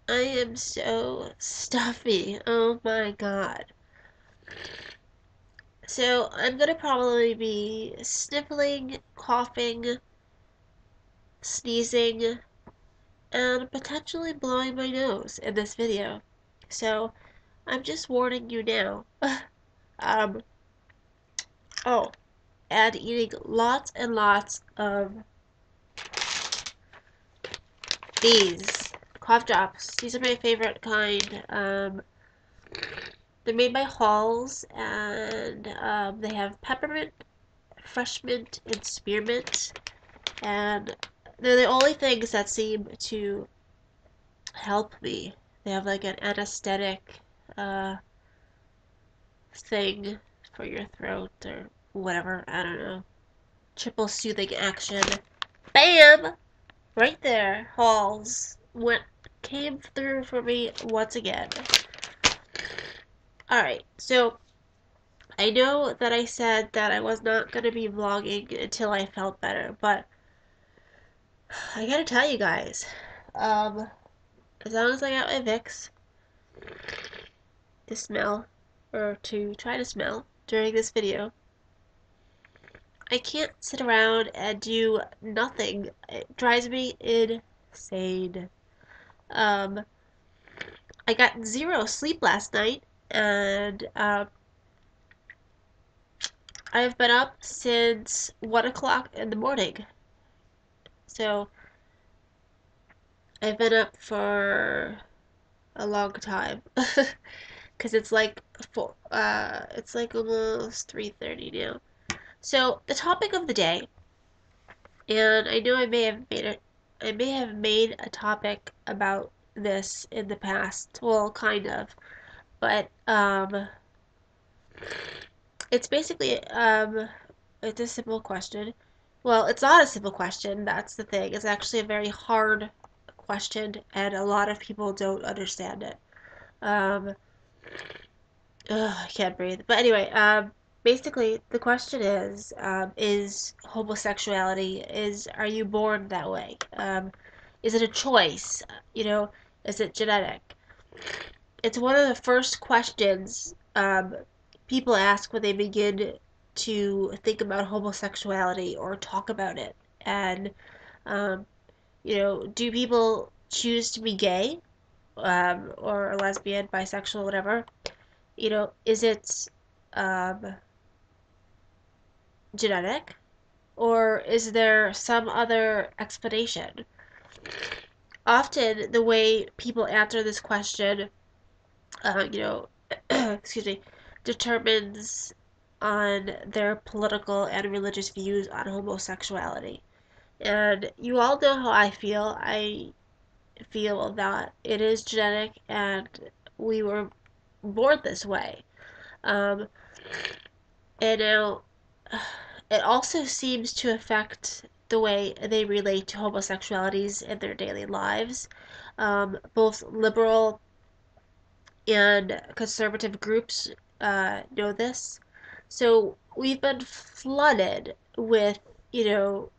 I am so stuffy. Oh my god. So I'm gonna probably be sniffling, coughing, sneezing, and potentially blowing my nose in this video. So I'm just warning you now. um, oh, and eating lots and lots of these cough drops. These are my favorite kind. They're made by Halls, and they have peppermint, fresh mint, and spearmint, and they're the only things that seem to help me. They have like an anesthetic uh, thing for your throat or whatever. I don't know. Triple soothing action. Bam! Right there. Halls went came through for me once again. Alright, so I know that I said that I was not going to be vlogging until I felt better, but I gotta tell you guys, um, as long as I got my Vicks to smell, or to try to smell during this video, I can't sit around and do nothing. It drives me insane. Um, I got zero sleep last night, and I've been up since 1 o'clock in the morning. So I've been up for a long time. Because it's like almost 3:30 now. So the topic of the day, and I know I may have made a topic about this in the past. Well, kind of, but it's basically it's a simple question. Well, it's not a simple question. That's the thing. It's actually a very hard question, and a lot of people don't understand it. Um, I can't breathe. But anyway, basically the question is homosexuality, are you born that way? Is it a choice? You know, is it genetic? It's one of the first questions people ask when they begin to think about homosexuality or talk about it. And, um, do people choose to be gay, or lesbian, bisexual, whatever? Is it um, genetic, or is there some other explanation? Often, the way people answer this question, excuse me, determines on their political and religious views on homosexuality. And you all know how I feel. I feel that it is genetic and we were born this way. Um, and now it also seems to affect the way they relate to homosexualities in their daily lives. Both liberal and conservative groups know this. So we've been flooded with, you know,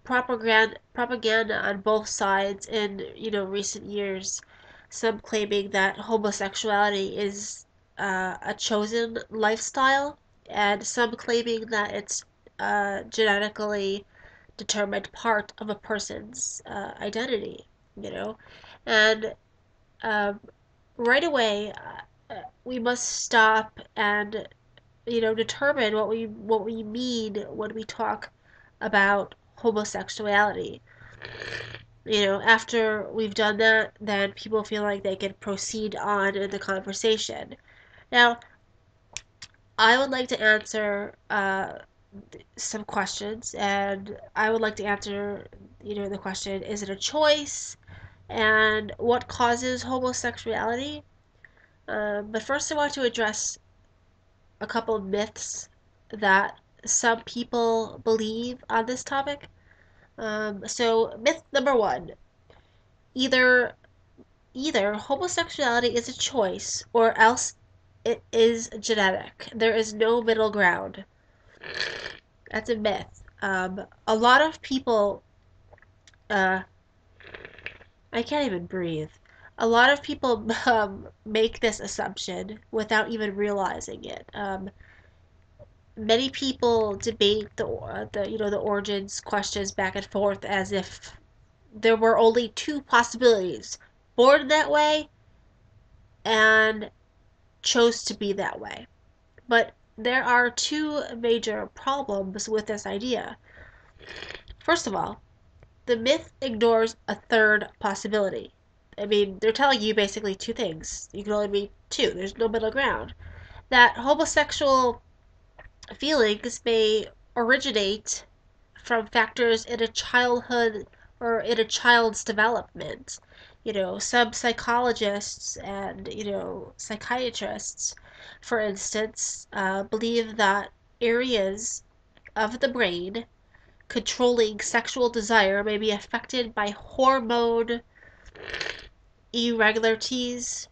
propaganda on both sides in, recent years. Some claiming that homosexuality is a chosen lifestyle, and some claiming that it's genetically determined part of a person's identity, you know. And um, right away, we must stop and determine what we mean when we talk about homosexuality. After we've done that, then people feel like they can proceed on in the conversation. Now, I would like to answer some questions, and I would like to answer, the question: is it a choice, and what causes homosexuality? But first, I want to address a couple of myths that some people believe on this topic. So myth number one: either either homosexuality is a choice or else it is genetic. There is no middle ground. That's a myth. A lot of people, uh, I can't even breathe. a lot of people make this assumption without even realizing it. Many people debate the origins questions back and forth as if there were only two possibilities: born that way and chose to be that way. But there are two major problems with this idea. First of all, the myth ignores a third possibility. I mean, they're telling you basically two things. You can only be two. There's no middle ground. That homosexual feelings may originate from factors in a childhood or in a child's development. Some psychologists and, psychiatrists, for instance, believe that areas of the brain controlling sexual desire may be affected by hormone irregularities,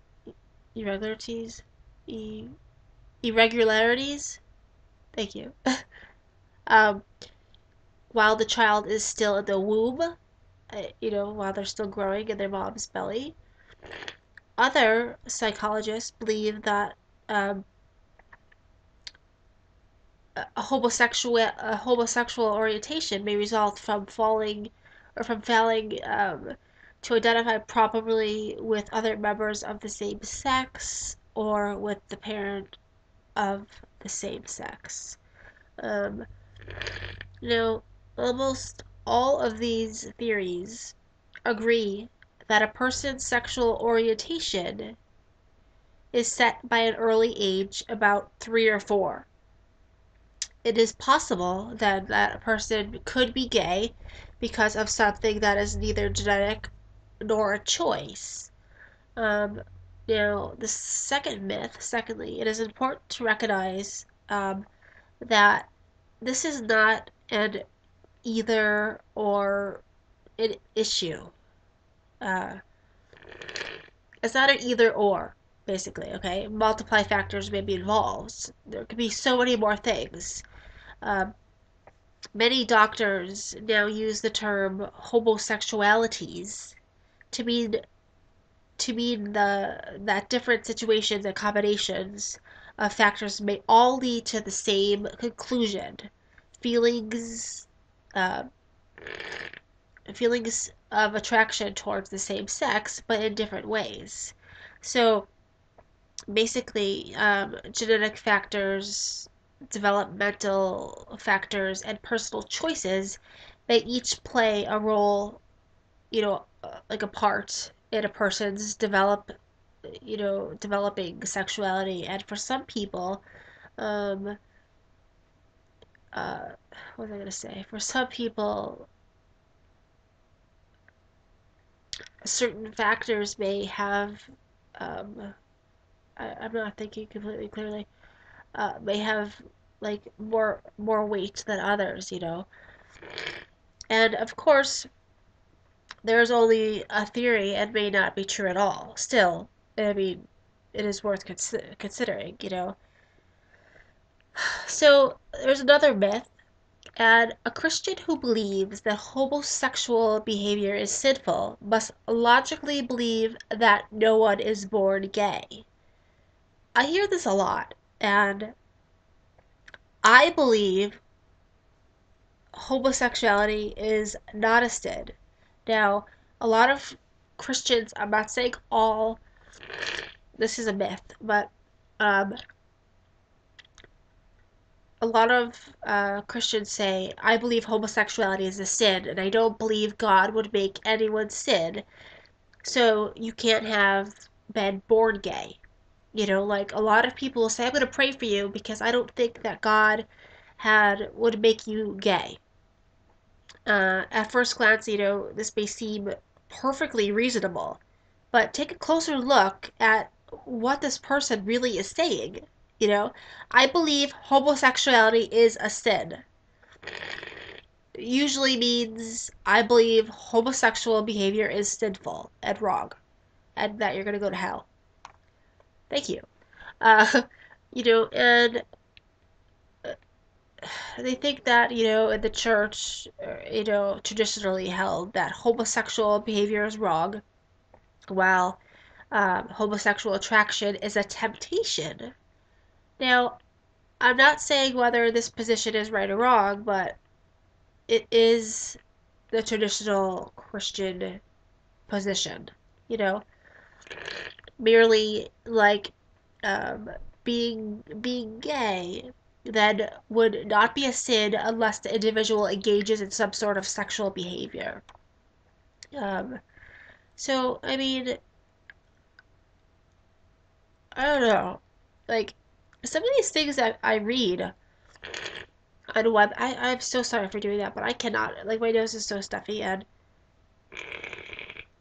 irregularities, irregularities. Thank you. um, while the child is still in the womb, while they're still growing in their mom's belly. Other psychologists believe that um, a homosexual orientation may result from falling or from failing to identify properly with other members of the same sex or with the parent of the same sex. Um, you know, Almost all of these theories agree that a person's sexual orientation is set by an early age, about 3 or 4. It is possible then that a person could be gay because of something that is neither genetic nor a choice. Um, secondly, it is important to recognize that this is not an either or an issue. Uh, it's not an either or, basically, okay? Multiply factors may be involved. There could be so many more things. Um, Many doctors now use the term homosexualities to mean the that different situations and combinations of factors may all lead to the same conclusion: feelings, uh, feelings of attraction towards the same sex, but in different ways. So basically, genetic factors, developmental factors, and personal choices, they each play a role, like a part in a person's developing sexuality. And for some people, um, uh, what was I gonna say? For some people, certain factors may have, um, I'm not thinking completely clearly, may have like more weight than others. And of course, there's only a theory and may not be true at all. Still, I mean, it is worth considering. So there's another myth, and a Christian who believes that homosexual behavior is sinful must logically believe that no one is born gay. I hear this a lot, and I believe homosexuality is not a sin. Now, a lot of Christians, I'm not saying all, this is a myth, but um, a lot of Christians say, I believe homosexuality is a sin, and I don't believe God would make anyone sin, so you can't have been born gay. Like a lot of people will say, I'm going to pray for you because I don't think that God would make you gay. At first glance, this may seem perfectly reasonable, but take a closer look at what this person really is saying. I believe homosexuality is a sin. Usually means I believe homosexual behavior is sinful and wrong, and that you're going to go to hell. Thank you. Uh, and they think that, in the church, traditionally held that homosexual behavior is wrong, while Homosexual attraction is a temptation. Now, I'm not saying whether this position is right or wrong, but it is the traditional Christian position. You know, merely like being gay then would not be a sin unless the individual engages in some sort of sexual behavior. Um, so I mean, I don't know, like some of these things that I read on web, I'm so sorry for doing that, but I cannot. Like my nose is so stuffy and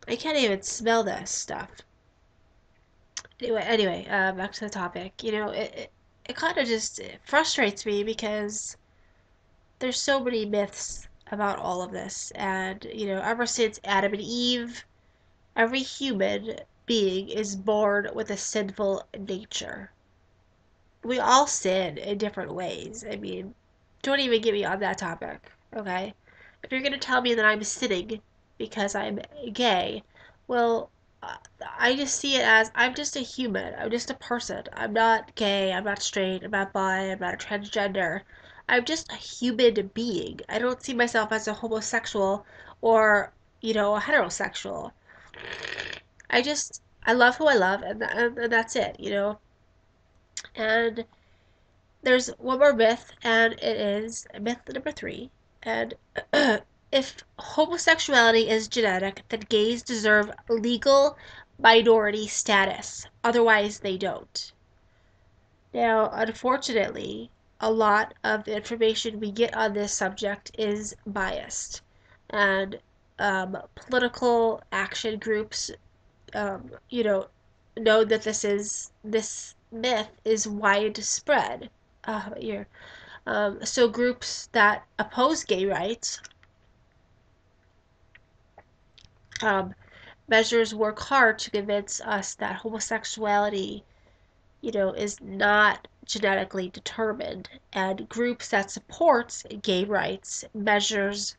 I can't even smell this stuff. Anyway, back to the topic. It kind of just frustrates me because there's so many myths about all of this, and ever since Adam and Eve, every human being is born with a sinful nature. We all sin in different ways. I mean, don't even get me on that topic, okay? If you're gonna tell me that I'm sinning because I'm gay, well, I just see it as I'm just a human. I'm just a person. I'm not gay. I'm not straight. I'm not bi. I'm not a transgender. I'm just a human being. I don't see myself as a homosexual or, a heterosexual. I love who I love, and that's it. And there's one more myth, and it is myth number three. And if homosexuality is genetic, then gays deserve legal minority status. Otherwise, they don't. Now, unfortunately, a lot of the information we get on this subject is biased. And political action groups, know that this myth is widespread. You're So groups that oppose gay rights um, measures work hard to convince us that homosexuality, is not genetically determined, and groups that support gay rights measures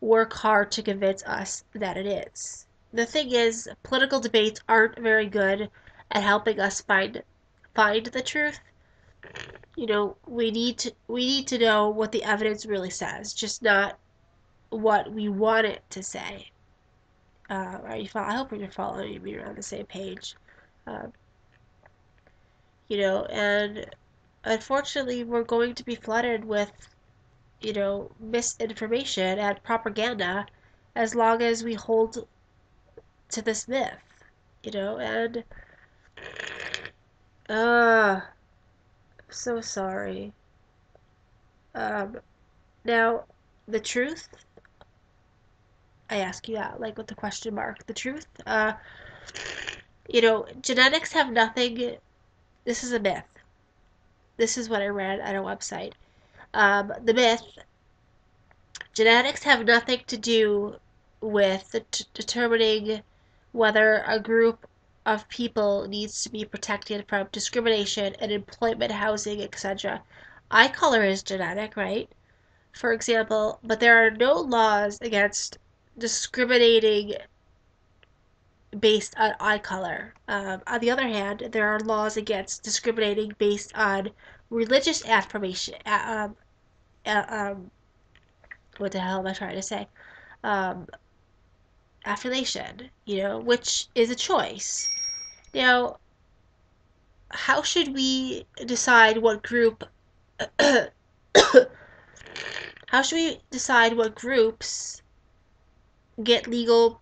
work hard to convince us that it is. The thing is, political debates aren't very good at helping us find the truth. We need to know what the evidence really says, just not what we want it to say. I hope you're following me around the same page. Uh, and unfortunately, we're going to be flooded with, misinformation and propaganda as long as we hold to this myth, and uh, so sorry. Um, Now, the truth, I ask you that, like with the question mark, the truth, genetics have nothing, this is a myth. This is what I read on a website. The myth, genetics have nothing to do with determining whether a group of people needs to be protected from discrimination in employment, housing, etc. Eye color is genetic, right? For example, but there are no laws against discriminating based on eye color. On the other hand, there are laws against discriminating based on religious affirmation. What the hell am I trying to say? Um, Affirmation, which is a choice. Now, how should we decide what group? How should we decide what groups get legal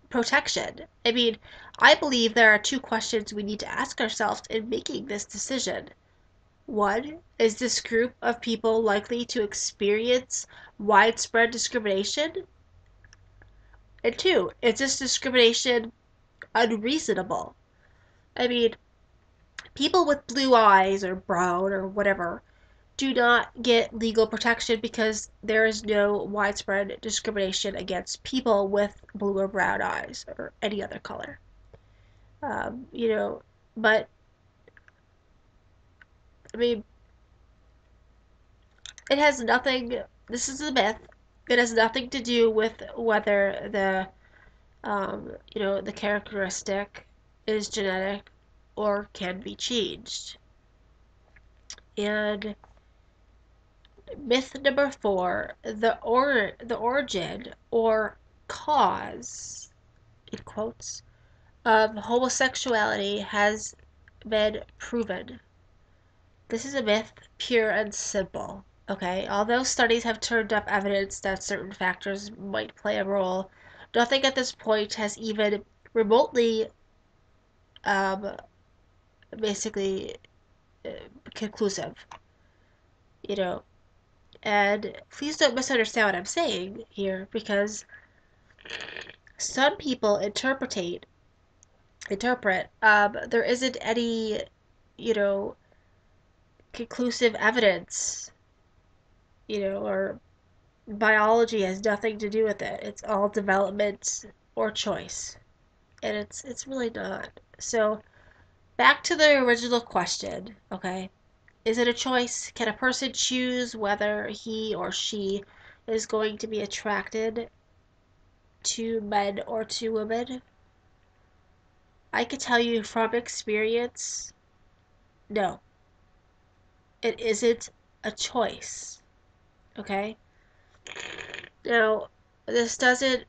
protection? I mean, I believe there are two questions we need to ask ourselves in making this decision. One, is this group of people likely to experience widespread discrimination? And two, is this discrimination unreasonable? I mean, people with blue eyes or brown or whatever do not get legal protection because there is no widespread discrimination against people with blue or brown eyes or any other color. Um, you know, but I mean, it has nothing. This is a myth. It has nothing to do with whether the characteristic. is genetic or can be changed. And myth number 4, the origin or cause, in quotes, of homosexuality has been proven. This is a myth, pure and simple. Okay, although studies have turned up evidence that certain factors might play a role, nothing at this point has even remotely, um, basically, uh, conclusive. You know, and please don't misunderstand what I'm saying here, because some people interpret, there isn't any, you know, conclusive evidence, or biology has nothing to do with it. It's all development or choice. And it's really not. So back to the original question, okay? Is it a choice? Can a person choose whether he or she is going to be attracted to men or to women? I could tell you from experience, no, it isn't a choice. Okay? Now, this doesn't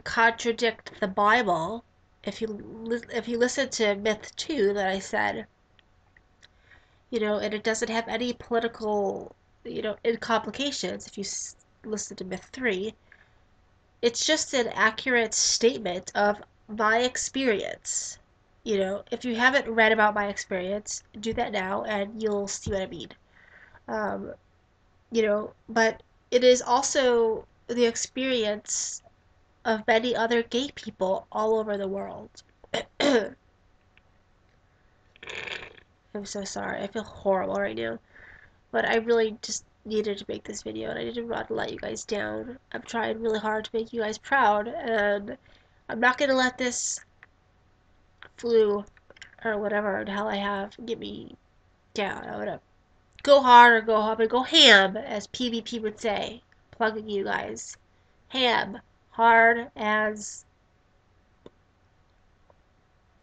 contradict the Bible. If you listen to myth 2 that I said, and it doesn't have any political, complications. If you listen to myth 3, it's just an accurate statement of my experience. If you haven't read about my experience, do that now and you'll see what I mean. Um, but it is also the experience of many other gay people all over the world. I'm so sorry. I feel horrible right now. But I really just needed to make this video and I didn't want to let you guys down. I'm trying really hard to make you guys proud, and I'm not going to let this flu or whatever the hell I have get me down. I'm going to go hard or go home and go ham, as PvP would say. Plugging you guys. Ham. Hard as...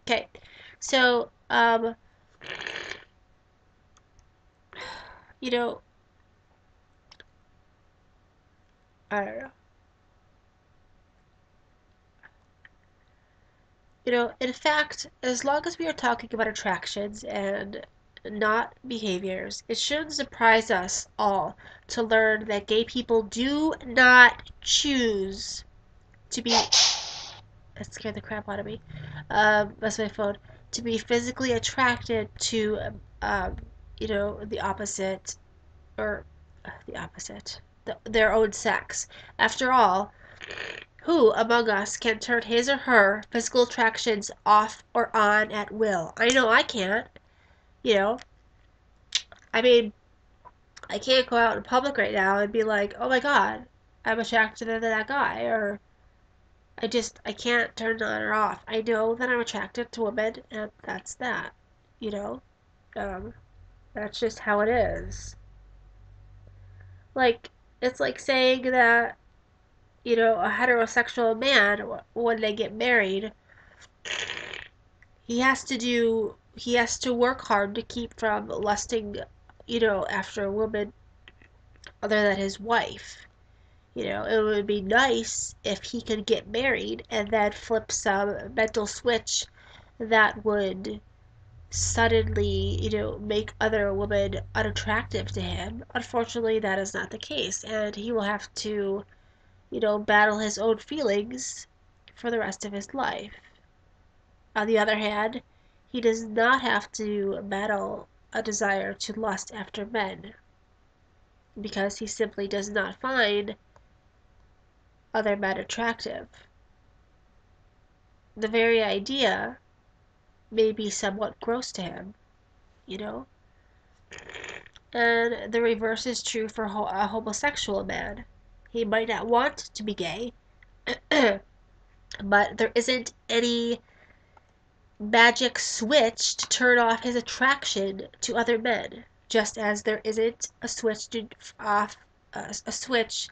Okay. So, you know, I don't know. In fact, as long as we are talking about attractions and not behaviors, it shouldn't surprise us all to learn that gay people do not choose to be... That scared the crap out of me. That's my phone. To be physically attracted to, the opposite, or the opposite, their own sex. After all, who among us can turn his or her physical attractions off or on at will? I know I can't. You know, I mean, I can't go out in public right now and be like, oh my god, I'm attracted to that guy, or I can't turn on or off. I know that I'm attracted to women, and that's that. You know, um, that's just how it is. Like, it's like saying that, a heterosexual man, when they get married, he has to work hard to keep from lusting, after a woman other than his wife. It would be nice if he could get married and then flip some mental switch that would suddenly, make other women unattractive to him. Unfortunately, that is not the case, and he will have to, battle his own feelings for the rest of his life. On the other hand, he does not have to battle a desire to lust after men, because he simply does not find other men attractive. The very idea may be somewhat gross to him, you know? And the reverse is true for a homosexual man. He might not want to be gay, but there isn't any magic switch to turn off his attraction to other men, just as there isn't a switch to off a switch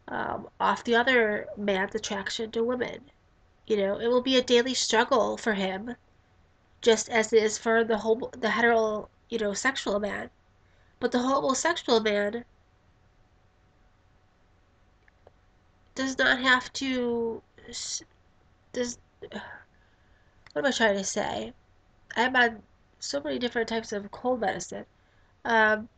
off the other man's attraction to women. It will be a daily struggle for him just as it is for the hetero, sexual man. But the homosexual man does not have to does what am I trying to say? I'm on so many different types of cold medicine. Um,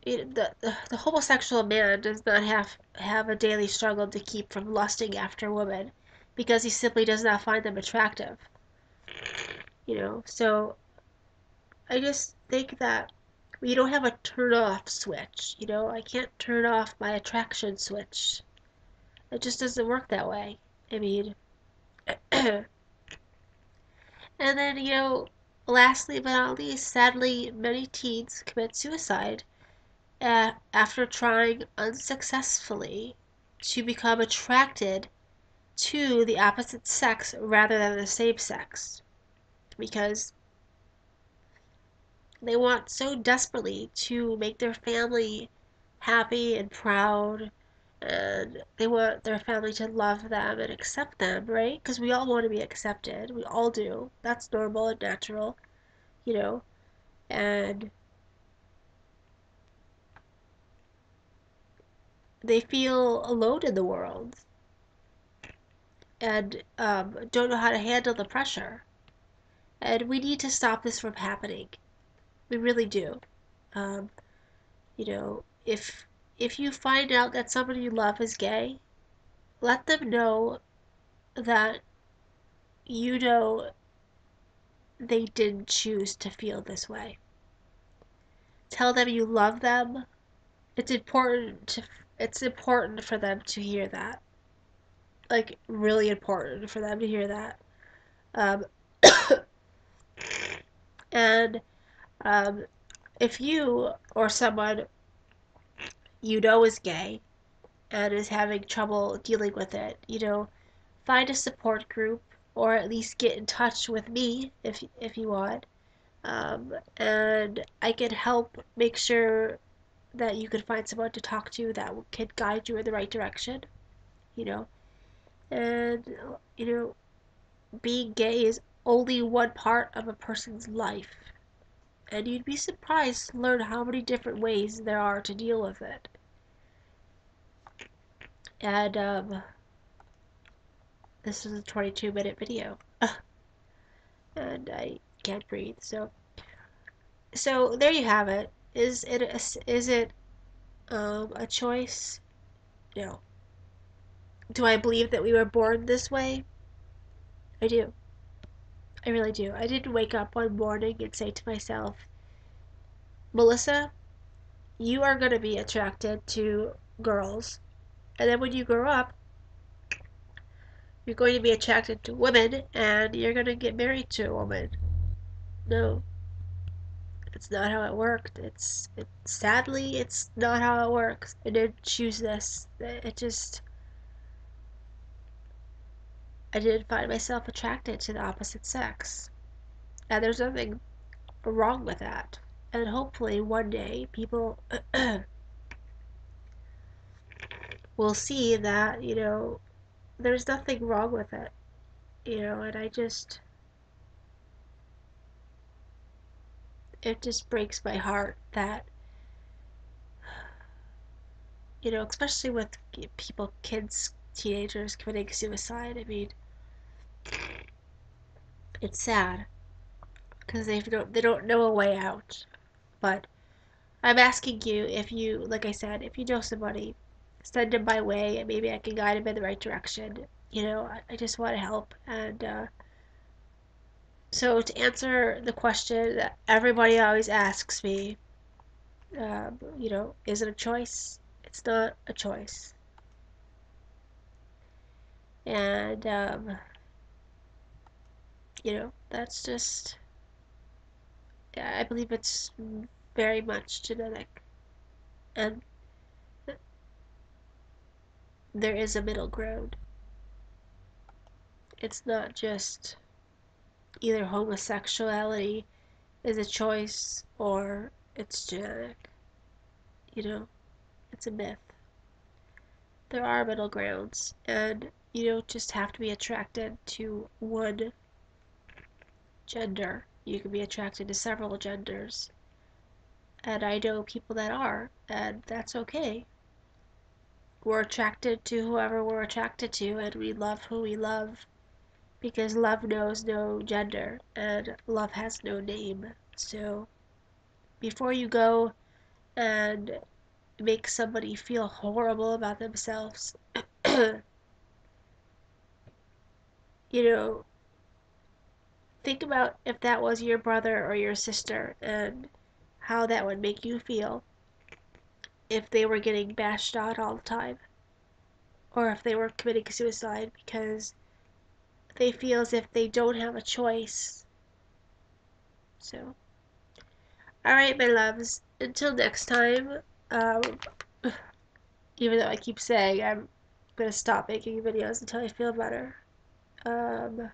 the homosexual man does not have a daily struggle to keep from lusting after women because he simply does not find them attractive. So I just think that we don't have a turn off switch. I can't turn off my attraction switch. It just doesn't work that way. I mean, and then, lastly but not least, sadly, many teens commit suicide after trying unsuccessfully to become attracted to the opposite sex rather than the same sex because they want so desperately to make their family happy and proud, and they want their family to love them and accept them, right? Because we all want to be accepted. We all do. That's normal and natural, you know. And they feel alone in the world and don't know how to handle the pressure. And we need to stop this from happening. We really do. Um, if you find out that somebody you love is gay, let them know that you know they didn't choose to feel this way. Tell them you love them. It's important to it's important for them to hear that. Like really important for them to hear that. Um, and um, if you or someone you know is gay and is having trouble dealing with it, find a support group or at least get in touch with me if you want. And I can help make sure that you can find someone to talk to that can guide you in the right direction, you know. And, you know, being gay is only one part of a person's life. And you'd be surprised to learn how many different ways there are to deal with it. And this is a 22-minute video. And I can't breathe. So there you have it. Is it a choice? No. Do I believe that we were born this way? I do. I really do. I didn't wake up one morning and say to myself, Melissa, you are going to be attracted to girls. And then when you grow up, you're going to be attracted to women and you're going to get married to a woman. No, it's not how it worked. Sadly, it's not how it works. I didn't choose this. I didn't find myself attracted to the opposite sex. And there's nothing wrong with that. And hopefully one day people will see that, there's nothing wrong with it. And it just breaks my heart that, especially with kids, teenagers committing suicide. I mean, it's sad because they don't know a way out. But I'm asking you if you, like I said, if you know somebody, send them my way and maybe I can guide them in the right direction. I just want to help. And so to answer the question that everybody always asks me, is it a choice? It's not a choice. And, that's just, I believe it's very much genetic. And there is a middle ground. It's not just either homosexuality is a choice or it's genetic. It's a myth. There are middle grounds, and you don't just have to be attracted to one gender. You can be attracted to several genders. And I know people that are, and that's okay. We're attracted to whoever we're attracted to, and we love who we love because love knows no gender and love has no name. So before you go and make somebody feel horrible about themselves, you know, think about if that was your brother or your sister and how that would make you feel if they were getting bashed out all the time or if they were committing suicide because they feel as if they don't have a choice. So, alright, my loves, until next time, um, even though I keep saying I'm gonna stop making videos until I feel better. Um,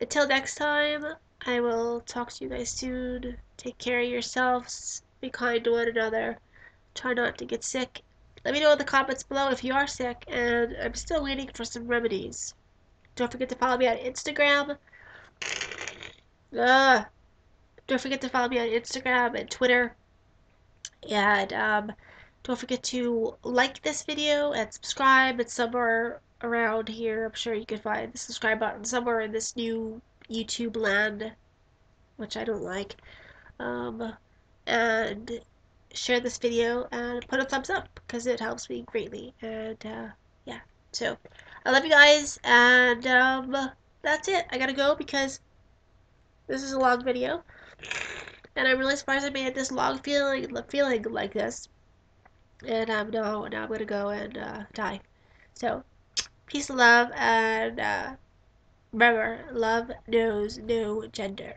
until next time, I will talk to you guys soon. Take care of yourselves. Be kind to one another. Try not to get sick. Let me know in the comments below if you are sick, and I'm still waiting for some remedies. Don't forget to follow me on Instagram. Uh, don't forget to follow me on Instagram and Twitter. And don't forget to like this video and subscribe. It's somewhere around here. I'm sure you can find the subscribe button somewhere in this new YouTube land, which I don't like. Um, and share this video and put a thumbs up because it helps me greatly. And yeah, so I love you guys, and that's it. I gotta go because this is a long video, and I'm really surprised I made it this long, feeling like this. And now I'm gonna go and die. So peace and love, and remember, love knows no gender.